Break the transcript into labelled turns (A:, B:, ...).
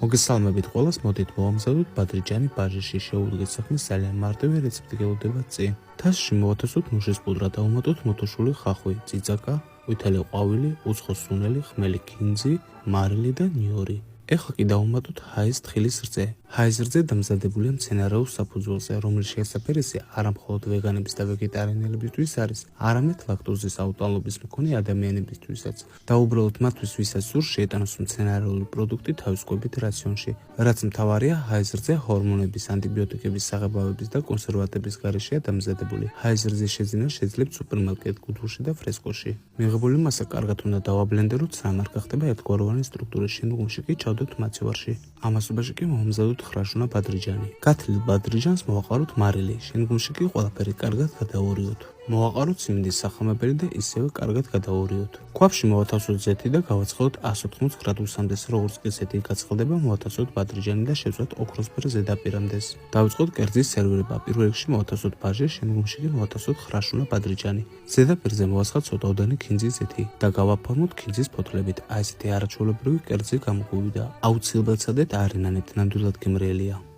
A: მოგესალმებით ყველას, მოდით მოვამზადოთ ბადრიჯანი ბაჟიში. შეუდგეთ საქმეს ძალიან მარტივი რეცეპტი გელოდება წინ. თასში მოვათასოთ მუშის პუდრა და უმატოთ მოთოშული ხახვი, წიწაკა, ყვითელი ყვავილი, უცხო სუნელი, ხმელი ქინძი, მარილი და ნიორი. ეხლა კი დავუმატოთ ჰაის თხილის რძე. ჰაის რძე დამზადებულია მცენარეულ საფუძველზე, რომლის შესაფერისი არა მხოლოდ ვეგანების და ვეგეტარიანელებისთვის არის, არამედ ლაქტოზის აუტანლობის მქონე ადამიანებისთვისაც. და უბრალოდ მათთვის, ვისაც სურს შეეტანოს მცენარეული პროდუქტი თავის კვებით რაციონში. რაც მთავარია, ჰაის რძე ჰორმონების, ანტიბიოტიკების, საღებავების და კონსერვატების გარეშეა დამზადებული. ჰაის რძის შეძენა შეძლებთ სუპერმარკეტ კუდულში და ფრესკოში. მიღებული მასა კარგად უნდა დავაბლენდეროთ, სამ არ გახდება ერთგვაროვანი სტრუქტურის. შემდგომში კი ჩავდოთ მაცივარში. ამასობაში კი მოვამზადოთ ხრაშუნა ბადრიჯანი. გათლილ ბადრიჯანს მოვაყაროთ მარილი. შემდგომში კი ყველაფერი კარგად გადავორიოთ. მოვაყაროთ სიმინდის სახამებელი და ისევე კარგად გადავორიოთ. ქვაბში მოვათავსოთ ზეთი და გავაცხელოთ 180 გრადუსამდე. როგორც კი ზეთი გაცხელდება, მოვათავსოთ ბადრიჯანი და შევწვათ ოქროსფერ ზედაპირამდე. დავიწყოთ კერძის სერვირება. პირველ რიგში მოვათავსოთ ბაჟი, შემდგომში კი მოვათავსოთ ხრაშუნა ბადრიჯანი. ზედაპირზე მოვასხოთ ცოტაოდენი ქინძის ზეთი და გავაფორმოთ ქინძის ფოთლებით. აი ესეთი არაჩვეულებრივი კერძი გამოგვივიდა. აუცილებლად ცადეთ, არ ინანებთ, ნამდვილად გემრიელია.